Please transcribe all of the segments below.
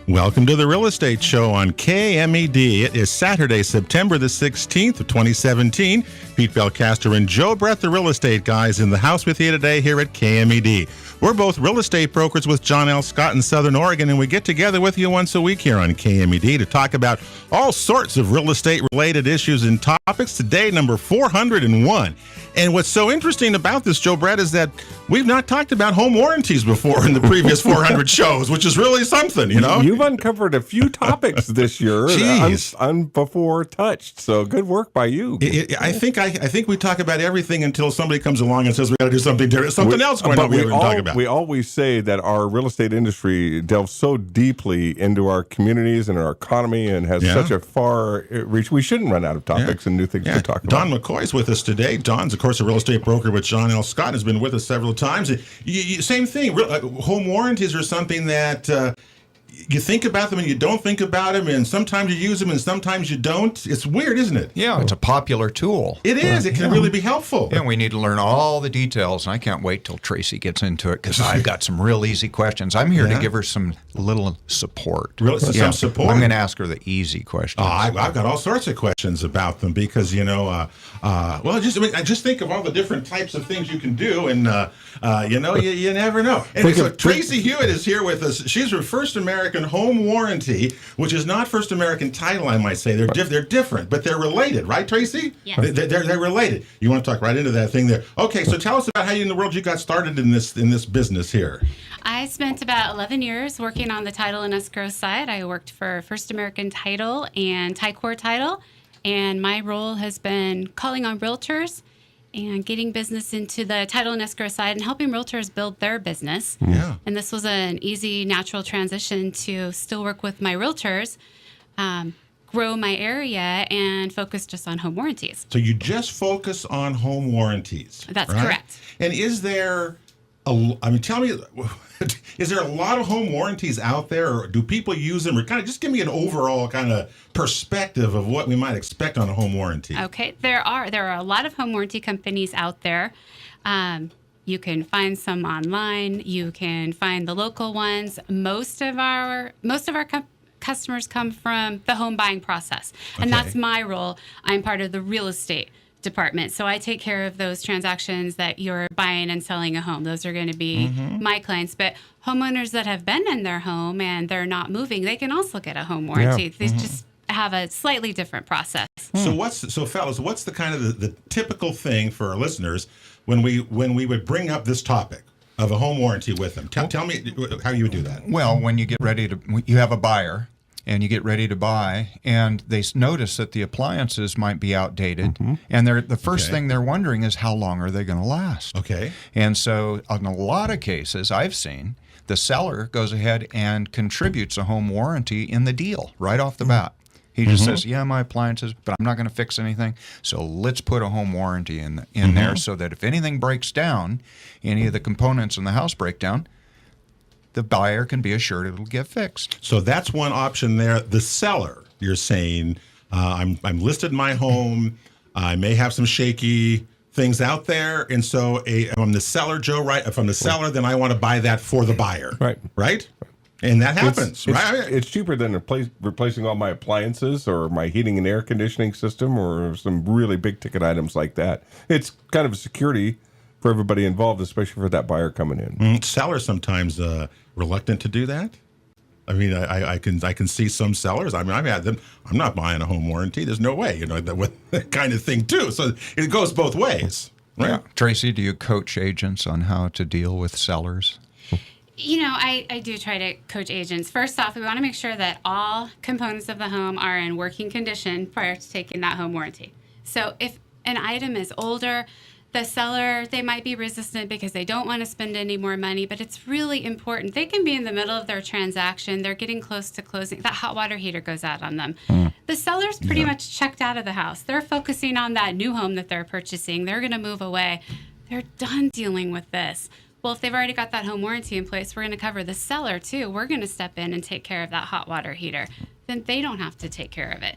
Welcome to the Real Estate Show on KMED. It is Saturday, September the 16th of 2017. Pete Belcaster and Joe Brett, the real estate guys, in the house with you today here at KMED. We're both real estate brokers with John L. Scott in Southern Oregon, and we get together with you once a week here on KMED to talk about all sorts of real estate-related issues and topics. Today, number 401. And what's so interesting about this, Joe Brett, is that we've not talked about home warranties before in the previous 400 shows, which is really something, you know? You've uncovered a few topics this year before touched, so good work by you. I think we talk about everything until somebody comes along and says we got to do something different, something else going on we haven't talked about. We always say that our real estate industry delves so deeply into our communities and our economy and has such a far reach. We shouldn't run out of topics and new things to talk about. Don McCoy's with us today. Don's, of course, a real estate broker with John L. Scott, has been with us several times. Same thing. Home warranties are something that you think about them and you don't think about them, and sometimes you use them and sometimes you don't. It's weird, isn't it? Yeah, it's a popular tool. It is. It can really be helpful. And we need to learn all the details, and I can't wait till Tracy gets into it because I've got some real easy questions. I'm here to give her some little support. Some support? I'm going to ask her the easy questions. Oh, I've got all sorts of questions about them because, you I just think of all the different types of things you can do, and, you never know. And so Tracy Hewitt is here with us. She's from First American Home Warranty, which is not First American Title, I might say. They're different, but they're related, right, Tracy? Yeah. They're related. You want to talk right into that thing there. Okay, so tell us about how in the world you got started in this business here. I spent about 11 years working on the title and escrow side. I worked for First American Title and Ticor Title, and my role has been calling on realtors and getting business into the title and escrow side and helping realtors build their business. Yeah. And this was an easy, natural transition to still work with my realtors, grow my area, and focus just on home warranties. So you just focus on home warranties. That's right? correct. And is there tell me, is there a lot of home warranties out there, or do people use them, or kind of just give me an overall kind of perspective of what we might expect on a home warranty? Okay, there are a lot of home warranty companies out there. You can find some online. You can find the local ones. Most of our customers come from the home buying process, and that's my role. I'm part of the real estate department, so I take care of those transactions that you're buying and selling a home. Those are going to be my clients. But homeowners that have been in their home and they're not moving, they can also get a home warranty. They just have a slightly different process. So fellas, what's the kind of the typical thing for our listeners when we would bring up this topic of a home warranty with them? Tell me how you would do that. Well, when you get ready you have a buyer and you get ready to buy, and they notice that the appliances might be outdated, and the first thing they're wondering is how long are they going to last? Okay. And so in a lot of cases I've seen, the seller goes ahead and contributes a home warranty in the deal right off the bat. He just says, my appliances, but I'm not going to fix anything, so let's put a home warranty in there so that if anything breaks down, any of the components in the house break down, the buyer can be assured it'll get fixed. So that's one option there. The seller, you're saying, I'm listed in my home. I may have some shaky things out there, and so if I'm the seller, Joe, right? If I'm the seller, then I want to buy that for the buyer, right? And that happens, right? It's cheaper than replacing all my appliances or my heating and air conditioning system or some really big ticket items like that. It's kind of a security for everybody involved, especially for that buyer coming in. Sellers sometimes reluctant to do that. I mean, I can see some sellers. I mean, I've had them. I'm not buying a home warranty. There's no way, that kind of thing too. So it goes both ways, right? Yeah. Tracy, do you coach agents on how to deal with sellers? I do try to coach agents. First off, we want to make sure that all components of the home are in working condition prior to taking that home warranty. So if an item is older, the seller, they might be resistant because they don't want to spend any more money, but it's really important. They can be in the middle of their transaction. They're getting close to closing. That hot water heater goes out on them. The seller's pretty much checked out of the house. They're focusing on that new home that they're purchasing. They're going to move away. They're done dealing with this. Well, if they've already got that home warranty in place, we're going to cover the seller too. We're going to step in and take care of that hot water heater. Then they don't have to take care of it.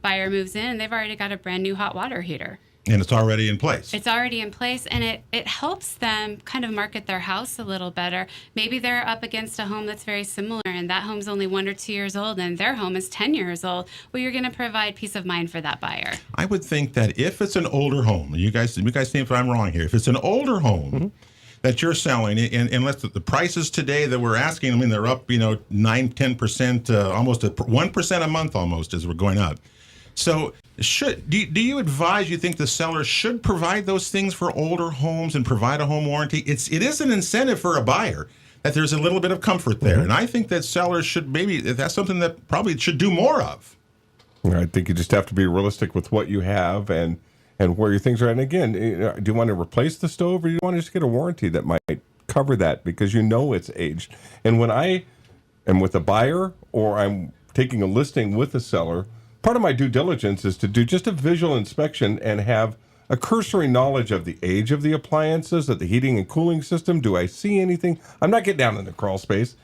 Buyer moves in, and they've already got a brand new hot water heater. And it's already in place. It's already in place, and it helps them kind of market their house a little better. Maybe they're up against a home that's very similar, and that home's only 1 or 2 years old, and their home is 10 years old. Well, you're going to provide peace of mind for that buyer. I would think that if it's an older home, you guys see if I'm wrong here. If it's an older home that you're selling, and unless the prices today that we're asking, I mean, they're up, 9, 10%, almost 1% a month almost as we're going up. So do you advise, you think the seller should provide those things for older homes and provide a home warranty? It is an incentive for a buyer that there's a little bit of comfort there. And I think that sellers should that's something that probably should do more of. I think you just have to be realistic with what you have and where your things are. And again, do you want to replace the stove, or do you want to just get a warranty that might cover that because it's aged? And when I am with a buyer or I'm taking a listing with a seller, part of my due diligence is to do just a visual inspection and have a cursory knowledge of the age of the appliances, of the heating and cooling system. Do I see anything? I'm not getting down in the crawl space.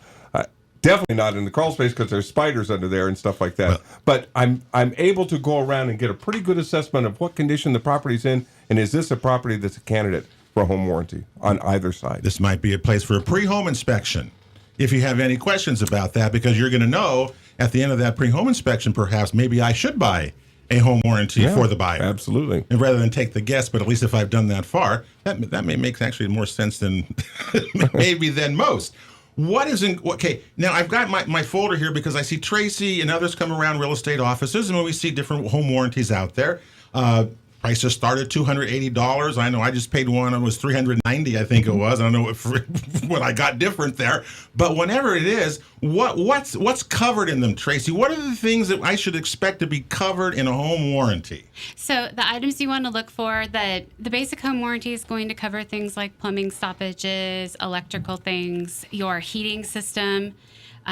Definitely not in the crawl space because there's spiders under there and stuff like that. Well, but I'm able to go around and get a pretty good assessment of what condition the property's in, and is this a property that's a candidate for a home warranty on either side. This might be a place for a pre-home inspection if you have any questions about that, because you're going to know at the end of that pre-home inspection, perhaps maybe I should buy a home warranty for the buyer. Absolutely. And rather than take the guess, but at least if I've done that far, that may make actually more sense than maybe than most. What is okay? Now I've got my folder here because I see Tracy and others come around real estate offices, and when we see different home warranties out there, prices start at $280. I know I just paid one; it was $390, I think it was. I don't know what I got different there, but whenever it is, what's covered in them, Tracy? What are the things that I should expect to be covered in a home warranty? So the items you want to look for, the basic home warranty is going to cover things like plumbing stoppages, electrical things, your heating system.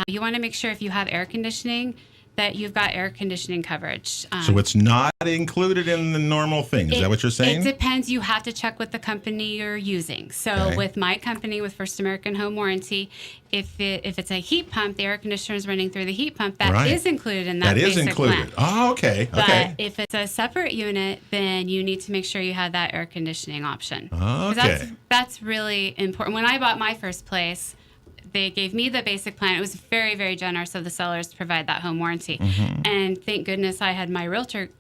You want to make sure if you have air conditioning that you've got air conditioning coverage. So it's not included in the normal thing. Is that what you're saying? It depends. You have to check with the company you're using. So with my company, with First American Home Warranty, if it's a heat pump, the air conditioner is running through the heat pump. That is included in that basic plan. Oh, okay. But if it's a separate unit, then you need to make sure you have that air conditioning option. Okay. That's really important. When I bought my first place, they gave me the basic plan. It was very, very generous of the sellers to provide that home warranty. And thank goodness I had my realtor.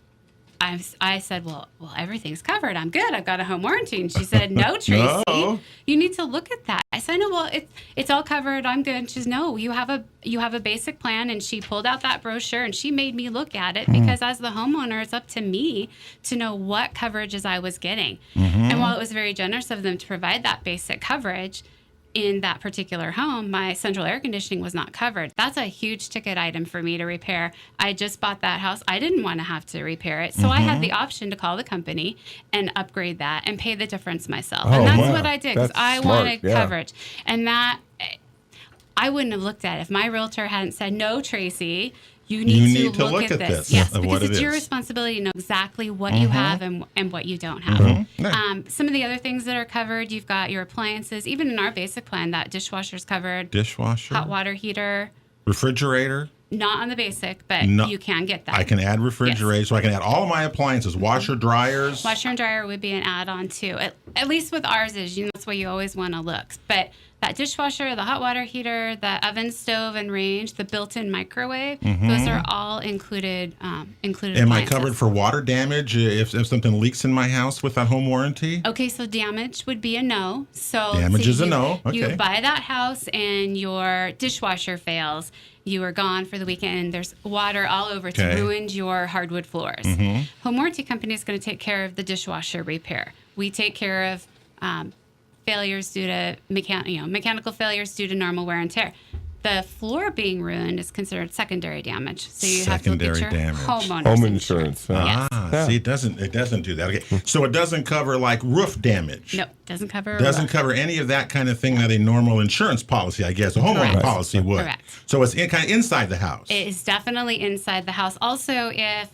I said, well, everything's covered. I'm good. I've got a home warranty. And she said, no, Tracy, you need to look at that. I said, no, well, it's all covered. I'm good. And she says, no, you have a basic plan. And she pulled out that brochure and she made me look at it because as the homeowner, it's up to me to know what coverages I was getting. And while it was very generous of them to provide that basic coverage, in that particular home, my central air conditioning was not covered. That's a huge ticket item for me to repair. I just bought that house. I didn't want to have to repair it. So I had the option to call the company and upgrade that and pay the difference myself. And that's what I did because I wanted coverage. And that, I wouldn't have looked at it if my realtor hadn't said, no, Tracy, you need to look at this. Yes, because it's your responsibility to know exactly what you have and what you don't have. Some of the other things that are covered, you've got your appliances. Even in our basic plan, that dishwasher's covered. Dishwasher. Hot water heater. Refrigerator. Not on the basic, but you can get that. I can add refrigerator, so I can add all of my appliances, washer, dryers. Washer and dryer would be an add-on too. At least with ours is, that's where you always want to look. But that dishwasher, the hot water heater, the oven, stove, and range, the built-in microwave, those are all included. Am I covered for water damage if something leaks in my house with that home warranty? Okay, so damage would be a no. So damage is a no. Okay. You buy that house and your dishwasher fails. You are gone for the weekend and there's water all over to ruin your hardwood floors. Home warranty company is going to take care of the dishwasher repair. We take care of failures due to mechanical failures due to normal wear and tear. The floor being ruined is considered secondary damage. So you have to look at your home insurance. See, it doesn't do that. Okay, so it doesn't cover like roof damage. No, doesn't cover. Doesn't cover any of that kind of thing that a normal insurance policy, I guess, a homeowner policy would. Correct. So it's kind of inside the house. It is definitely inside the house. Also, if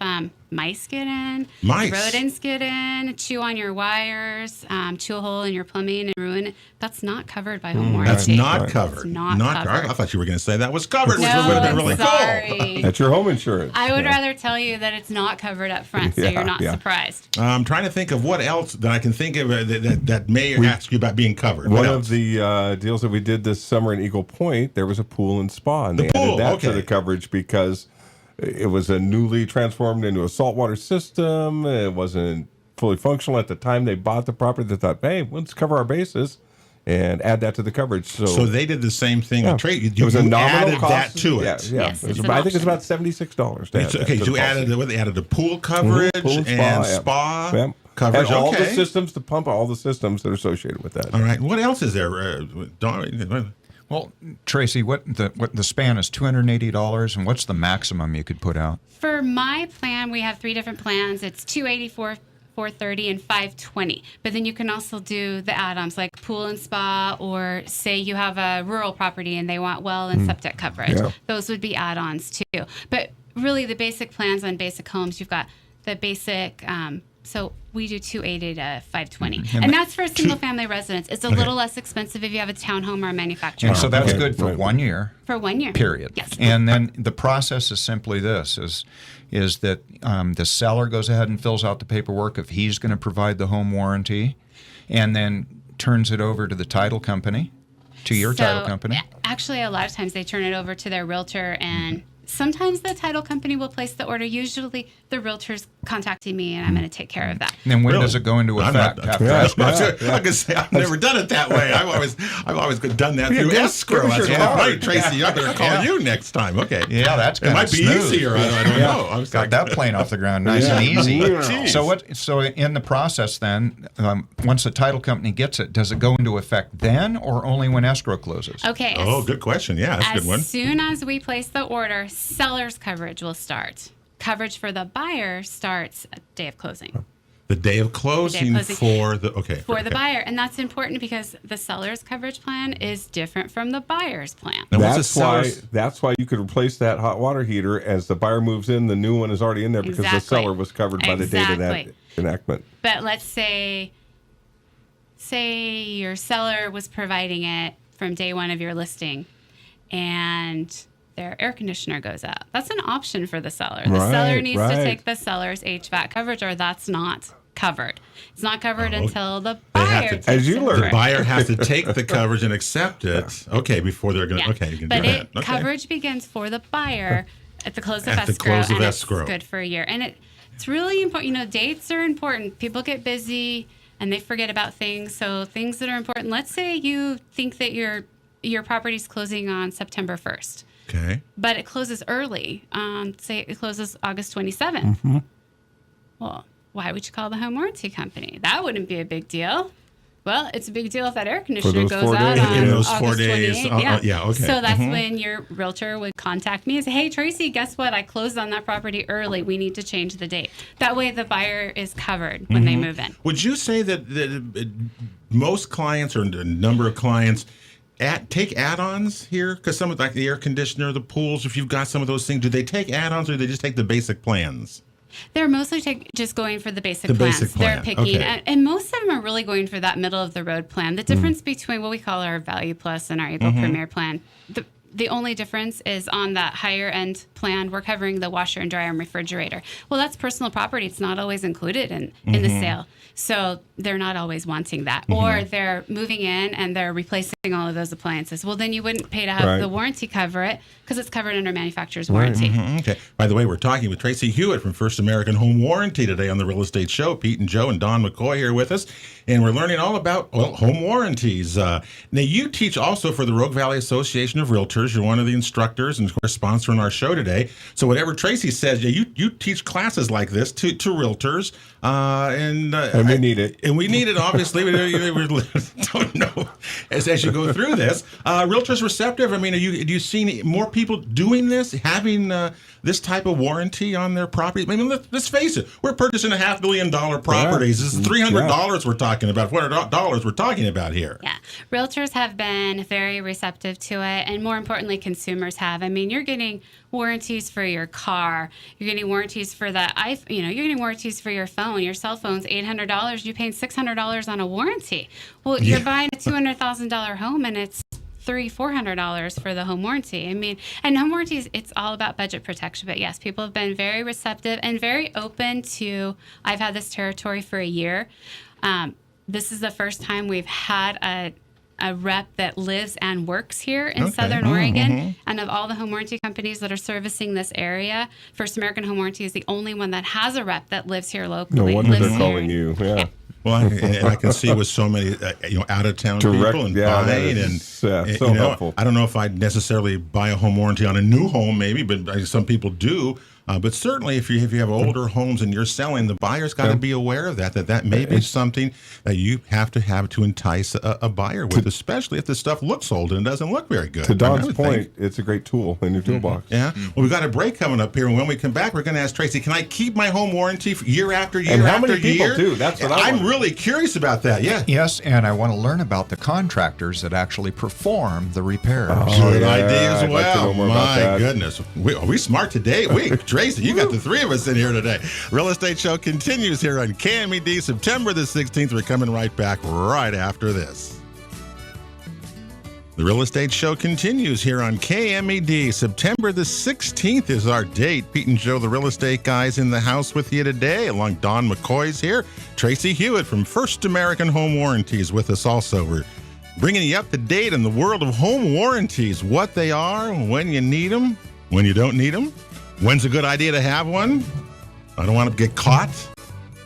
mice get in, Mice? rodents get in, chew on your wires, chew a hole in your plumbing and ruin it. That's not covered by home warranty. That's not covered. It's not covered. I thought you were going to say that was covered, which No, would have been really sorry. That's your home insurance. I would rather tell you that it's not covered up front, so you're not surprised. cool. I'm trying to think of what else that I can think of that may ask you about being covered. One of the deals that we did this summer in Eagle Point, there was a pool and spa, and they added that to the coverage because it was a newly transformed into a saltwater system. It wasn't fully functional at the time they bought the property. They thought, hey, let's cover our bases and add that to the coverage. So they did the same thing with trade. It was a nominal added cost. that to it. Yeah. Yes, I think it's about $76. You added the pool coverage Pool and spa Yep. coverage. And all the Okay. systems, the pump, all the systems that are associated with that. All right. What else is there? Dawn? Well, Tracy, what the span is $280, and what's the maximum you could put out? For my plan, we have 3 different plans. It's $280, $430, and $520. But then you can also do the add-ons like pool and spa, or say you have a rural property and they want well and septic coverage. Yeah. Those would be add-ons too. But really, the basic plans on basic homes, you've got the basic. So we do $280 to $520, and that's for a single-family residence. It's a little less expensive if you have a townhome or a manufactured And so home. that's good for 1 year. For 1 year. Period. Yes. And then the process is simply this: is that the seller goes ahead and fills out the paperwork if he's going to provide the home warranty, and then turns it over to the title company, to your title company. Actually, a lot of times they turn it over to their realtor, and sometimes the title company will place the order. Usually, the realtor's contacting me, and I'm going to take care of that. And then when Really? does it go into I'm effect? not- After I can say I've never done it that way. I've always done that through escrow. give us That's your right, card. Tracy. I better call you next time. Okay. Yeah, that's It kind might of be smooth. easier. I don't know. I was Got like, that plane off the ground nice and easy. Yeah. So in the process then, once the title company gets it, does it go into effect then or only when escrow closes? Okay. oh, good question. Yeah, that's a As good one. soon as we place the order, seller's coverage will start. Coverage for the buyer starts at day of closing. The day of closing, closing. for the For the buyer. And that's important because the seller's coverage plan is different from the buyer's plan. Now, what's the That's seller's- why you could replace that hot water heater as the buyer moves in. The new one is already in there because the Exactly. seller was covered by the date of that Exactly. enactment. But let's say your seller was providing it from day one of your listing and their air conditioner goes out. That's an option for the seller. The seller Right, needs right. to take the seller's HVAC coverage, or that's not covered. It's not covered until the They have buyer to- takes As you the learn. The coverage. buyer has to take the coverage and accept it. Okay, before they're going to. Yeah. Okay, you can But do that. Okay. coverage begins for the buyer at the close of At the escrow, close of and escrow. it's good for a year. And it's really important. You know, dates are important. People get busy and they forget about things. So things that are important. Let's say you think that your property's closing on September 1st, Okay. but it closes early. Say it closes August 27th. Well, why would you call the home warranty company? That wouldn't be a big deal. Well, it's a big deal if that air conditioner those goes 4 out days. on In those 4 August days, 28th. yeah, okay. So that's when your realtor would contact me and say, hey, Tracy, guess what? I closed on that property early. We need to change the date. That way the buyer is covered when they move in. Would you say that most clients or a number of clients take add-ons here? Because some of like the air conditioner, the pools, if you've got some of those things, do they take add-ons or do they just take the basic plans? They're mostly just going for the basic The plans. basic plan, They're picking, okay. and most of them are really going for that middle of the road plan. The difference between what we call our Value Plus and our Able Premier plan, the only difference is on that higher end plan, we're covering the washer and dryer and refrigerator. Well, that's personal property. It's not always included in the sale. So they're not always wanting that. Or they're moving in and they're replacing all of those appliances. Well, then you wouldn't pay to have Right. the warranty cover it because it's covered under manufacturer's warranty. Okay. By the way, we're talking with Tracy Hewitt from First American Home Warranty today on the Real Estate Show. Pete and Joe and Don McCoy here with us, and we're learning all about home warranties. Now, you teach also for the Rogue Valley Association of Realtors. You're one of the instructors and, of course, sponsoring our show today. So whatever Tracy says, you teach classes like this to realtors, and we need it. And we need it, obviously. we don't know as you go through this. Realtors receptive. I mean, do you see more people doing this, having this type of warranty on their property? I mean, let's face it. We're purchasing $500 million properties. This is $300 we're talking about. $400 we're talking about here. Yeah. Realtors have been very receptive to it. And more importantly, importantly consumers have. I mean, you're getting warranties for your car. You're getting warranties for the you're getting warranties for your phone. Your cell phone's $800. You're paying $600 on a warranty. Well, you're buying a $200,000 home, and it's $400 for the home warranty. I mean, and home warranties, it's all about budget protection. But yes, people have been very receptive and very open to. I've had this territory for a year. This is the first time we've had a rep that lives and works here in Southern Oregon. And of all the home warranty companies that are servicing this area, First American Home Warranty is the only one that has a rep that lives here locally. No wonder they're calling you. Yeah. Well, and I can see with so many, out of town people and buying, and so helpful. I don't know if I'd necessarily buy a home warranty on a new home, maybe, but some people do. But certainly, if you have older homes and you're selling, the buyer's got to be aware of that may be something that you have to entice a buyer with, especially if the stuff looks old and doesn't look very good. To Don's point, it's a great tool in your toolbox. Yeah. Well, we've got a break coming up here, and when we come back, we're going to ask Tracy, can I keep my home warranty for year after year and how after many people year? do? That's what I'm really curious about that. Yeah. Yes, and I want to learn about the contractors that actually perform the repairs. Good idea as I'd like to well. know more about My that. goodness. Are we smart today? Tracy, you got the three of us in here today. Real Estate Show continues here on KMED, September the 16th. We're coming right back right after this. The Real Estate Show continues here on KMED. September the 16th is our date. Pete and Joe, the real estate guys, in the house with you today, along Don McCoy's here. Tracy Hewitt from First American Home Warranties with us also. We're bringing you up to date in the world of home warranties, what they are, when you need them, when you don't need them, when's a good idea to have one. I don't want to get caught.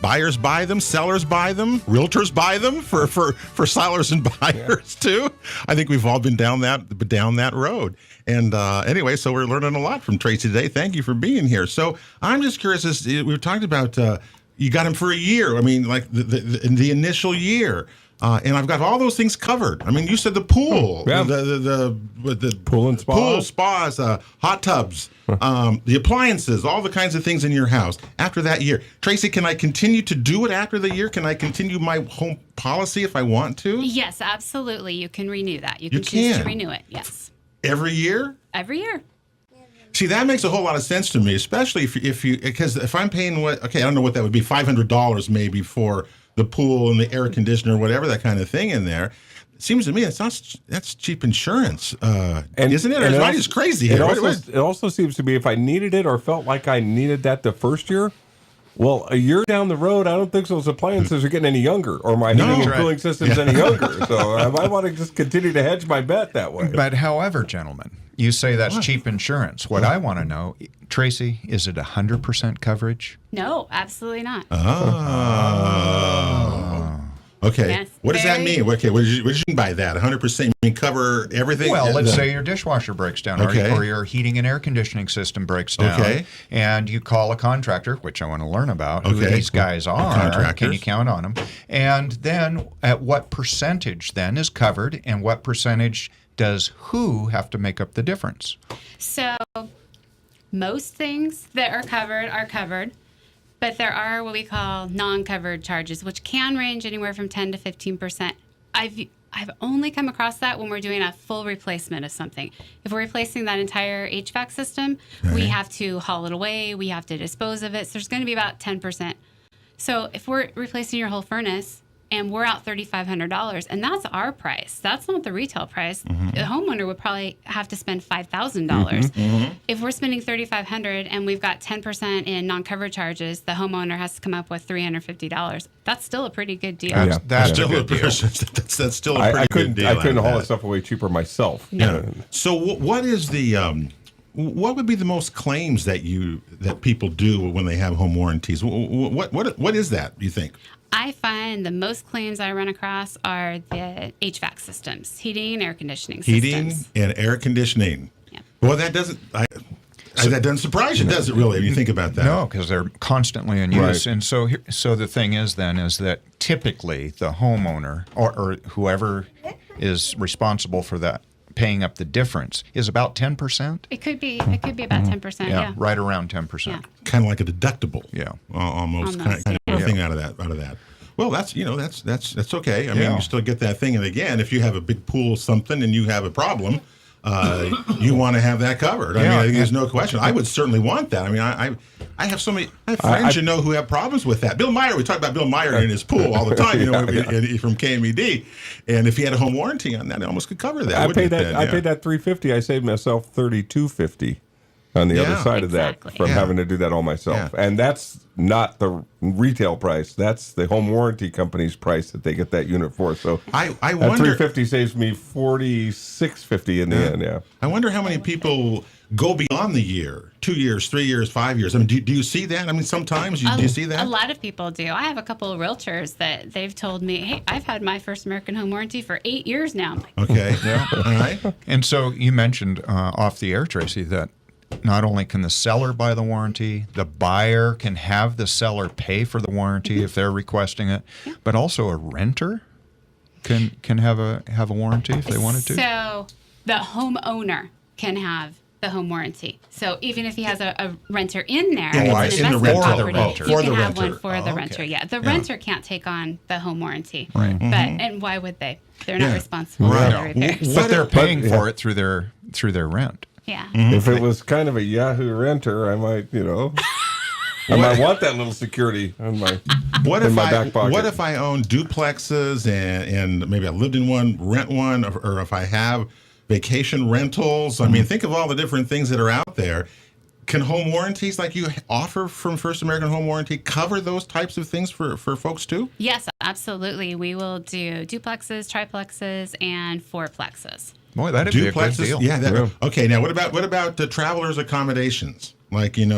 Buyers buy them, sellers buy them, realtors buy them for sellers and buyers too. I think we've all been down that road. And anyway, so we're learning a lot from Tracy today. Thank you for being here. So I'm just curious, as we were talking about, you got him for a year. I mean, like the initial year. And I've got all those things covered. I mean, you said the pool, the pool and spa, pool, spas, hot tubs, the appliances, all the kinds of things in your house. After that year, Tracy, can I continue to do it after the year? Can I continue my home policy if I want to? Yes, absolutely. You can renew that. You can choose to renew it. Yes. Every year? Every year. See, that makes a whole lot of sense to me, especially because if I'm paying I don't know what that would be, $500 maybe for the pool and the air conditioner, whatever, that kind of thing in there. It seems to me that's cheap insurance, isn't it? Or it's crazy. It also seems to be if I needed it or felt like I needed that the first year, well, a year down the road, I don't think those appliances are getting any younger, or my heating and cooling system's any younger. So I want to just continue to hedge my bet that way. But however, gentlemen, you say that's cheap insurance. What I want to know, Tracy, is it 100% coverage? No, absolutely not. Okay. Yes, what does that mean? Okay, what did you mean by that? 100% you mean cover everything? Well, let's say your dishwasher breaks down, or your heating and air conditioning system breaks down, and you call a contractor, which I want to learn about, who these guys are. Contractors. Can you count on them? And then at what percentage then is covered, and what percentage does who have to make up the difference? So most things that are covered. But there are what we call non-covered charges, which can range anywhere from 10 to 15%. I've only come across that when we're doing a full replacement of something. If we're replacing that entire HVAC system, we have to haul it away, we have to dispose of it. So there's going to be about 10%. So if we're replacing your whole furnace and we're out $3,500, and that's our price, that's not the retail price. The homeowner would probably have to spend $5,000. If we're spending $3,500 and we've got 10% in non-covered charges, the homeowner has to come up with $350. That's still a pretty good deal. That's still a good deal. That's still a pretty good deal. I couldn't haul that stuff away cheaper myself. Yeah. So what is the what would be the most claims that people do when they have home warranties? What is that, you think? I find the most claims I run across are the HVAC systems, heating and air conditioning systems. Heating and air conditioning. Yeah. Well, that doesn't surprise you, does it really, when you think about that? No, because they're constantly in use. Right. And so the thing is that typically the homeowner or whoever is responsible for that paying up the difference is about 10%. It could be about 10%. Yeah, right around 10%. Yeah. Kind of like a deductible. Yeah, almost kind of a thing out of that. Well, that's okay. I mean, you still get that thing. And again, if you have a big pool or something and you have a problem, you want to have that covered. I mean, there's no question. I would certainly want that. I mean, I have so many friends who have problems with that. Bill Meyer, we talk about Bill Meyer in his pool all the time, from KMED. And if he had a home warranty on that, it almost could cover that. I paid that $350. I saved myself $32.50 on the other side of that from having to do that all myself. And that's not the retail price. That's the home warranty company's price that they get that unit for. So I that wonder, $350 saves me $46.50 in the end. Yeah. I wonder how many people go beyond the year, 2 years, 3 years, 5 years. I mean, do you see that? I mean, sometimes do you see that? A lot of people do. I have a couple of realtors that they've told me, hey, I've had my First American home warranty for 8 years now. I'm like, okay. Yeah. All right. And so you mentioned off the air, Tracy, that not only can the seller buy the warranty, the buyer can have the seller pay for the warranty if they're requesting it, but also a renter can have a warranty if they wanted to. So the homeowner can have the home warranty. So even if he has a renter in there, it's an investment property, you can have one for the renter. Yeah, the renter can't take on the home warranty. Right. But and why would they? They're not responsible for the repairs. But they're paying for it through their rent. Yeah. If it was kind of a Yahoo renter, I might, I might want that little security in my back pocket. What if I own duplexes and maybe I lived in one, rent one, or if I have vacation rentals? I mean, think of all the different things that are out there. Can home warranties like you offer from First American Home Warranty cover those types of things for folks too? Yes, absolutely. We will do duplexes, triplexes, and fourplexes. Boy, that'd be a good deal. Yeah. Okay. Now, what about the travelers' accommodations? Like, if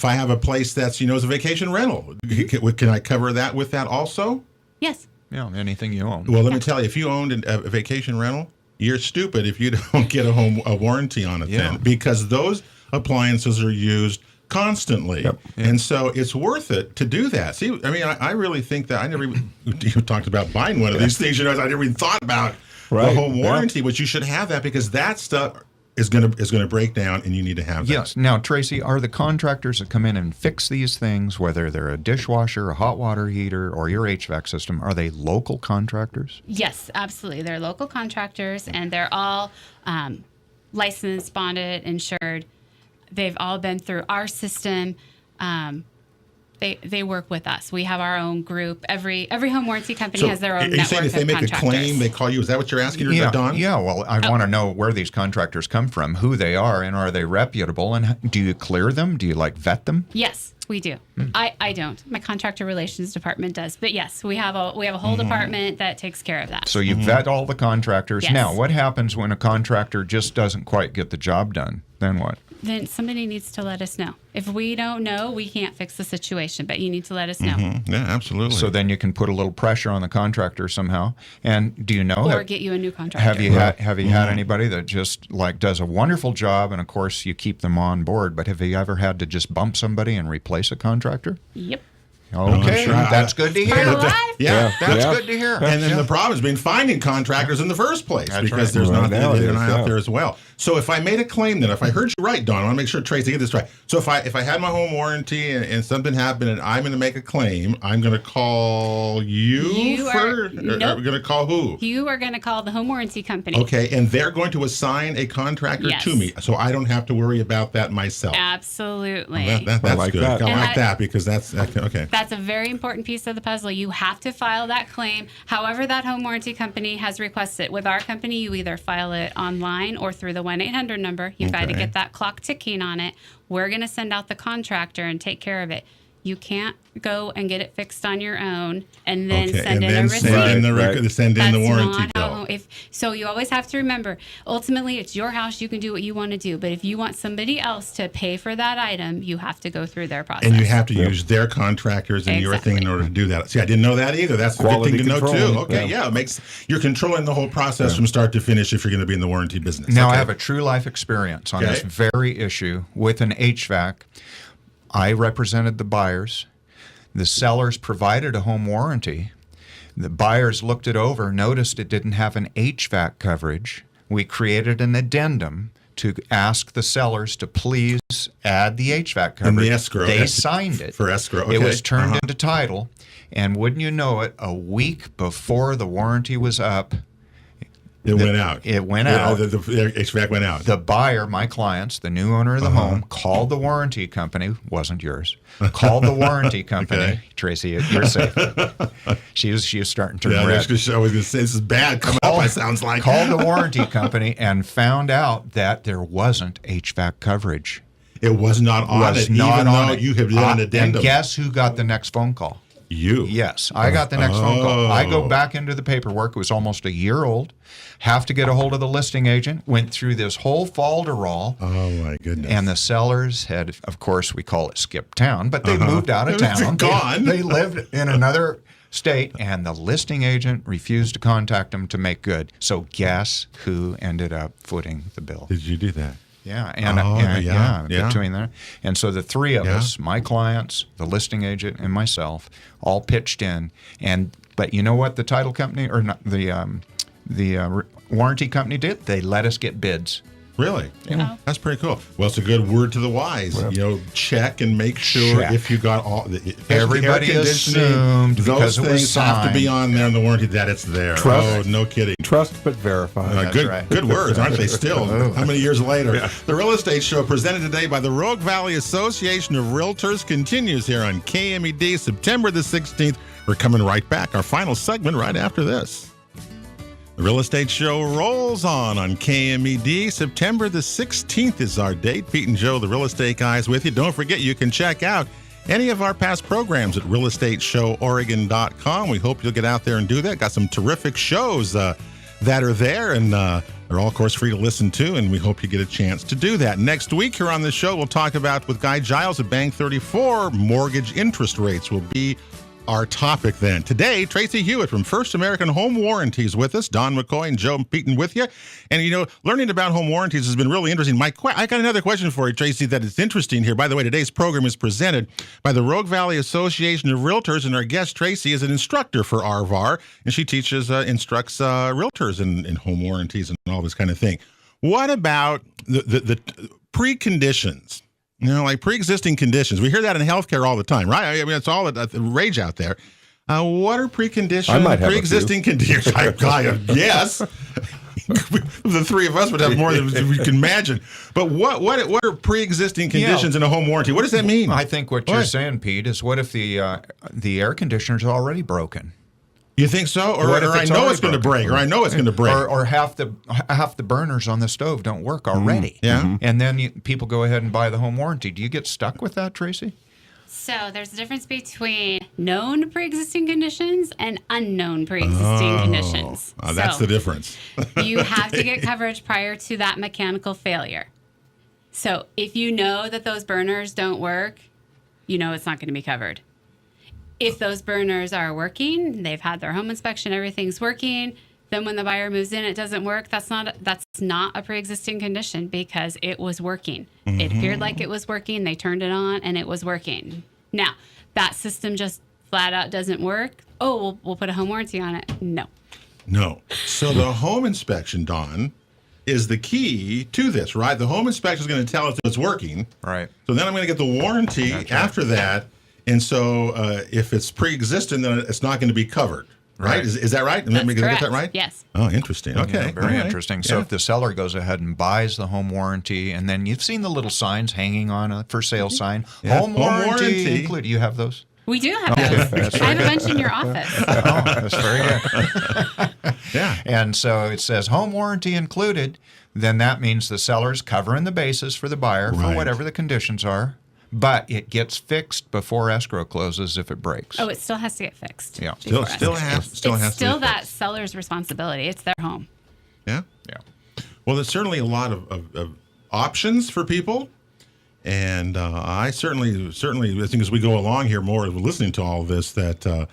I have a place that's is a vacation rental, can I cover that with that also? Yes. Yeah. Anything you own. Well, let me tell you, if you owned a vacation rental, you're stupid if you don't get a warranty on it then, because those appliances are used constantly. Yep. And so it's worth it to do that. See, I mean, I really think that I never even you talked about buying one of these things. I never even thought about the home warranty, but you should have that because that stuff is going to break down, and you need to have that. Yes. Now, Tracy, are the contractors that come in and fix these things, whether they're a dishwasher, a hot water heater, or your HVAC system, are they local contractors? Yes, absolutely. They're local contractors, and they're all licensed, bonded, insured. They've all been through our system. They work with us. We have our own group. Every home warranty company has their own network of contractors. Are you saying if they make a claim, they call you? Is that what you're asking, Don? Yeah. Well, I want to know where these contractors come from, who they are, and are they reputable? And do you clear them? Do you vet them? Yes, we do. I don't. My contractor relations department does. But yes, we have a whole department that takes care of that. So you vet all the contractors. Yes. Now, what happens when a contractor just doesn't quite get the job done? Then what? Then somebody needs to let us know. If we don't know, we can't fix the situation, but you need to let us know. Yeah, absolutely. So then you can put a little pressure on the contractor somehow. And do you know? Or get you a new contractor. Have you had anybody that just does a wonderful job, and of course you keep them on board, but have you ever had to just bump somebody and replace a contractor? Yep. Okay, that's good to hear. Yeah, that's good to hear. And then the problem has been finding contractors in the first place because right. they're not out there as well. So if I made a claim, then if I heard you right, Don, I want to make sure Tracy get this right. So if I had my home warranty and something happened and I'm going to make a claim, I'm going to call you or going to call who? You are going to call the home warranty company. Okay, and they're going to assign a contractor to me, so I don't have to worry about that myself. Absolutely. Well, that's good. I like that because that's okay. That's a very important piece of the puzzle. You have to file that claim. However, that home warranty company has requested. With our company, you either file it online or through the 1-800 number. You've got to get that clock ticking on it. We're going to send out the contractor and take care of it. You can't go and get it fixed on your own and then send in a receipt. Send in the warranty bill. So you always have to remember, ultimately, it's your house. You can do what you want to do. But if you want somebody else to pay for that item, you have to go through their process. And you have to use their contractors and your thing in order to do that. See, I didn't know that either. That's a good thing to know, too. Okay, it makes you're controlling the whole process from start to finish if you're going to be in the warranty business. Now, I have a true life experience on this very issue with an HVAC. I represented the buyers. The sellers provided a home warranty. The buyers looked it over, noticed it didn't have an HVAC coverage. We created an addendum to ask the sellers to please add the HVAC coverage. In the escrow. They signed it. For escrow, okay. It was turned into title. And wouldn't you know it, a week before the warranty was up, It went out. It went out. The HVAC went out. The buyer, my clients, the new owner of the home, called the warranty company. Wasn't yours. Called the warranty company. Okay. Tracy, you're safe. She was starting to turn red. I was going to say, this is bad coming up, it sounds like. Called the warranty company and found out that there wasn't HVAC coverage. It was not on it, even though you have done an addendum. And guess who got the next phone call? You. Yes, I got the next phone call. I go back into the paperwork. It was almost a year old. Have to get a hold of the listing agent. Went through this whole falderall. Oh, my goodness. And the sellers had, of course, we call it skip town, but they moved out of town. Gone. They lived in another state, and the listing agent refused to contact them to make good. So guess who ended up footing the bill? Did you do that? Yeah, between there. And so the three of us, my clients, the listing agent, and myself, all pitched in. But you know what the title company, or not, the warranty company did? They let us get bids. Really? Yeah. That's pretty cool. Well, it's a good word to the wise. Check and make sure if you got all the Everybody assumed those because it was things have to be signed. on there in the warranty that it's there. Trust. Oh, no kidding. Trust but verify. Good words, aren't they? Still, how many years later? The Real Estate Show, presented today by the Rogue Valley Association of Realtors, continues here on KMED, September the 16th. We're coming right back. Our final segment right after this. The Real Estate Show rolls on KMED. September the 16th is our date. Pete and Joe, the Real Estate Guys, with you. Don't forget, you can check out any of our past programs at realestateshoworegon.com. We hope you'll get out there and do that. Got some terrific shows that are there, and they're all, of course, free to listen to, and we hope you get a chance to do that. Next week here on the show, we'll talk about, with Guy Giles at Bank 34, mortgage interest rates will be our topic then. Today, Tracy Hewitt from First American Home Warranties with us, Don McCoy and Joe Peaton with you. And, learning about home warranties has been really interesting. I got another question for you, Tracy, that is interesting here. By the way, today's program is presented by the Rogue Valley Association of Realtors, and our guest, Tracy, is an instructor for RVAR, and she instructs realtors in home warranties and all this kind of thing. What about the preconditions? Like pre-existing conditions. We hear that in healthcare all the time, right? I mean, it's all the rage out there. What are preconditions? I might have pre-existing conditions. Yes. The three of us would have more than we can imagine. But what are pre-existing conditions in a home warranty? What does that mean? I think what you're saying, Pete, is what if the air conditioner's already broken? You think so? Or I know it's going to break, or I know it's going to break. Or half the burners on the stove don't work already. Yeah. And then people go ahead and buy the home warranty. Do you get stuck with that, Tracy? So there's a difference between known pre-existing conditions and unknown pre-existing conditions. That's the difference. You have to get coverage prior to that mechanical failure. So if you know that those burners don't work, it's not going to be covered. If those burners are working, they've had their home inspection, everything's working, then when the buyer moves in, it doesn't work. That's not a pre-existing condition because it was working. Mm-hmm. It appeared like it was working. They turned it on and it was working. Now, that system just flat out doesn't work. Oh, we'll put a home warranty on it. No. So the home inspection, Don, is the key to this, right? The home inspection is going to tell us if it's working. Right. So then I'm going to get the warranty after that. And so if it's pre-existing, then it's not going to be covered, right? Is that right? That's Did I get that right? Yes. Oh, interesting. Okay. Yeah, very interesting. So if the seller goes ahead and buys the home warranty, and then you've seen the little signs hanging on a for sale sign, home warranty included. You have those? We do have those. I have a bunch in your office. Oh, that's very good. Yeah. And so it says home warranty included. Then that means the seller's covering the basis for the buyer for whatever the conditions are. But it gets fixed before escrow closes if it breaks. Oh, it still has to get fixed. Yeah. Still has to It's still be that fixed. seller's responsibility. It's their home. Yeah. Yeah. Well, there's certainly a lot of options for people. And I certainly, I think as we go along here more, listening to all this, that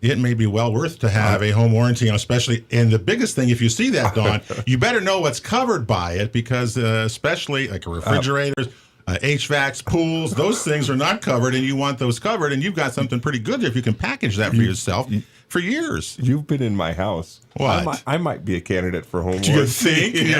it may be well worth to have a home warranty, especially. And the biggest thing, if you see that, Don, you better know what's covered by it, because especially like refrigerators, HVACs, pools, those things are not covered, and you want those covered, and you've got something pretty good there if you can package that for yourself for years. You've been in my house. What? I might be a candidate for home Do you warranty. think?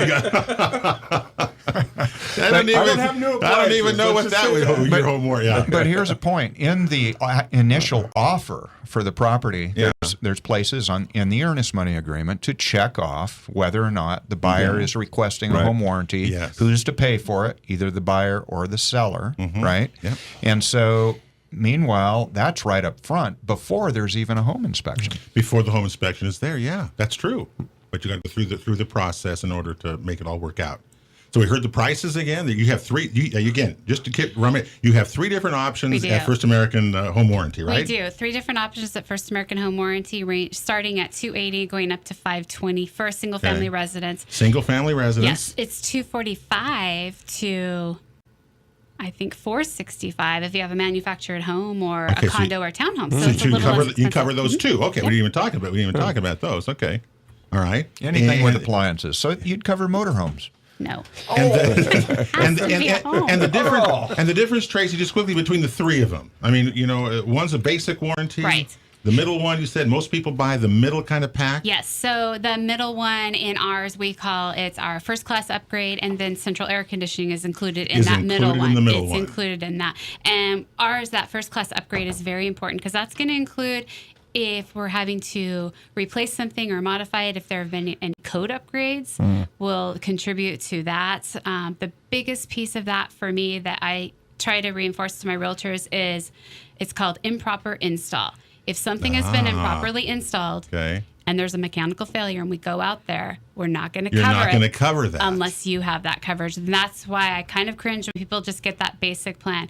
don't have new I don't even know what appliances. that Let's would just your home warranty. Yeah. But here's a point. In the initial offer for the property, Yeah. there's places in the earnest money agreement to check off whether or not the buyer is requesting a Right. home warranty, Yes. who's to pay for it, either the buyer or the seller, right? Yep. And so, meanwhile, that's right up front before there's even a home inspection. Before the home inspection is there, yeah, that's true. But you got to go through the process in order to make it all work out. So we heard the prices again. That you have three. Again, just to keep running, you have three different options We do. at First American Home Warranty, right? We do. 3 different options at First American Home Warranty, range starting at $280, going up to $520 for a single family residence. Single family residence. Yes, it's $245 to, I think, $465 if you have a manufactured home or Okay, a so condo or a townhome. So So it's a little less you expensive. cover those two. Okay, we didn't even talk about. We didn't even talk about those. Okay, all right. Anything with And- appliances. So you'd cover motorhomes. No. And Has to be at home. the difference, Tracy, just quickly between the three of them. I mean, one's a basic warranty. Right. The middle one, you said most people buy the middle kind of pack. Yes, so the middle one in ours, we call it's our first class upgrade, and then central air conditioning is included in that middle included one. in the middle It's one. included in that. And ours, that first class upgrade is very important because that's going to include if we're having to replace something or modify it, if there have been any code upgrades, will contribute to that. The biggest piece of that for me that I try to reinforce to my realtors is it's called improper install. If something has been improperly installed, Okay. and there's a mechanical failure and we go out there, we're not going to You're cover not it going to cover that unless you have that coverage. And that's why I kind of cringe when people just get that basic plan.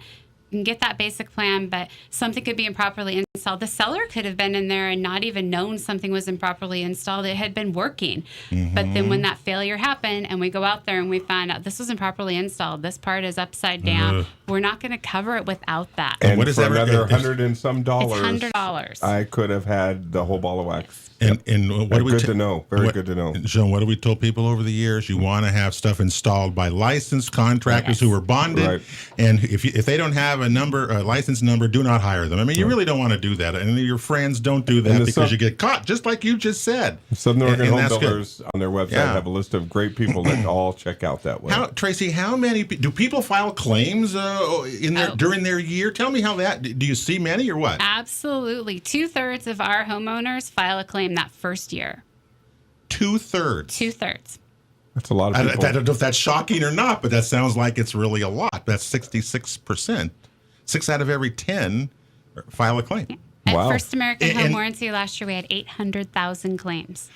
You can get that basic plan, but something could be improperly installed. The seller could have been in there and not even known something was improperly installed. It had been working. But then when that failure happened and we go out there and we find out this was improperly installed, this part is upside down, we're not going to cover it without that. And what is for that? another It's- $100 and some dollars, $100. I could have had the whole ball of wax. And what do we Good to know. Very good to know. Joan, what have we told people over the years? You want to have stuff installed by licensed contractors who are bonded. Right. And if they don't have a license number, do not hire them. I mean, you really don't want to do that. And your friends don't do that And the because you get caught, just like you just said. Southern Oregon And Home that's good. Builders on their website Yeah. have a list of great people that all check out that way. Tracy, how many do people file claims during their year? Tell me how that. Do you see many or what? Absolutely. 2/3 of our homeowners file a claim that first year. 2/3. 2/3. That's a lot of people. I don't know if that's shocking or not, but that sounds like it's really a lot. That's 66%. 6 out of every 10 file a claim. At Wow. First American Home And- Warranty last year, we had 800,000 claims.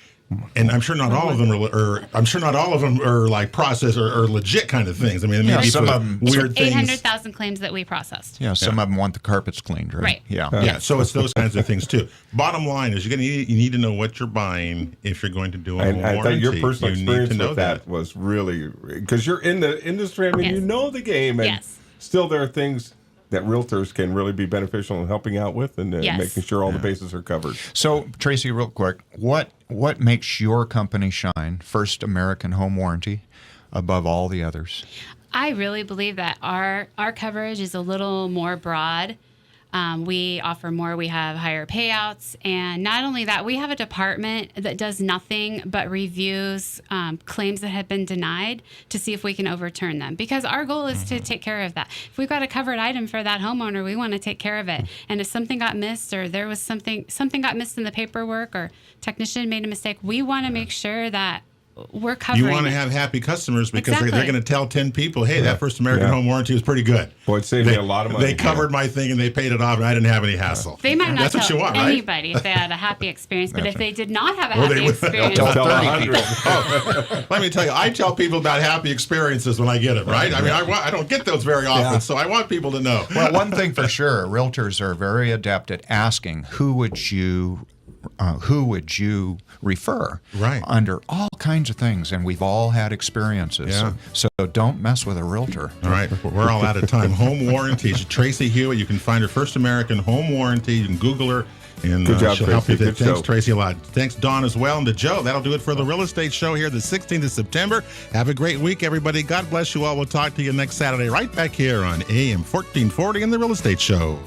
And I'm sure not all of them are like process or legit kind of things. I mean, maybe some for of them- weird things. 800,000 claims that we processed. Yeah, some of them want the carpets cleaned, right? Right. Yeah. Yeah, so it's those kinds of things too. Bottom line is you need to know what you're buying if you're going to do a home I warranty. thought your personal You need experience to know with that was really, because you're in the industry. I mean, Yes. you know the game, and Yes. still there are things that realtors can really be beneficial in helping out with, and Yes. making sure all the bases are covered. So, Tracy, real quick, what makes your company shine, First American Home Warranty, above all the others? I really believe that our coverage is a little more broad. We offer more. We have higher payouts. And not only that, we have a department that does nothing but reviews claims that have been denied to see if we can overturn them. Because our goal is to take care of that. If we've got a covered item for that homeowner, we want to take care of it. And if something got missed or there was something got missed in the paperwork or technician made a mistake, we want to make sure that we're covering You want to it. have happy customers because they're Exactly. going to tell 10 people, hey, that First American Yeah. Home Warranty was pretty good. Boy, it saved me a lot of money. They covered my thing and they paid it off and I didn't have any hassle. They might not That's tell what you want, right? anybody if they had a happy experience, but if they did not have a Well, happy they would- experience, Tell 100. Let me tell you, I tell people about happy experiences when I get them, right? I mean, I don't get those very often, so I want people to know. Well, one thing for sure, realtors are very adept at asking, who would you refer? Right. Under all kinds of things, and we've all had experiences. Yeah. So don't mess with a realtor. All right, we're all out of time. Home warranties. Tracy Hewitt, you can find her First American Home Warranty. You can Google her, and Good job, she'll help you. Tracy. Good Thanks, show. Tracy, a lot. Thanks, Dawn, as well, and to Joe. That'll do it for the Real Estate Show here the 16th of September. Have a great week, everybody. God bless you all. We'll talk to you next Saturday right back here on AM 1440 in the Real Estate Show.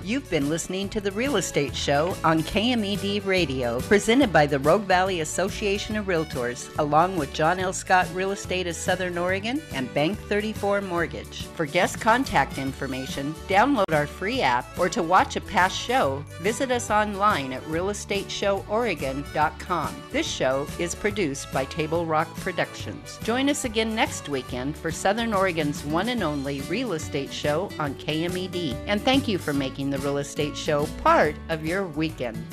You've been listening to The Real Estate Show on KMED Radio, presented by the Rogue Valley Association of Realtors, along with John L. Scott Real Estate of Southern Oregon and Bank 34 Mortgage. For guest contact information, download our free app, or to watch a past show, visit us online at realestateshoworegon.com. This show is produced by Table Rock Productions. Join us again next weekend for Southern Oregon's one and only Real Estate Show on KMED. And thank you for making the Real Estate Show part of your weekend.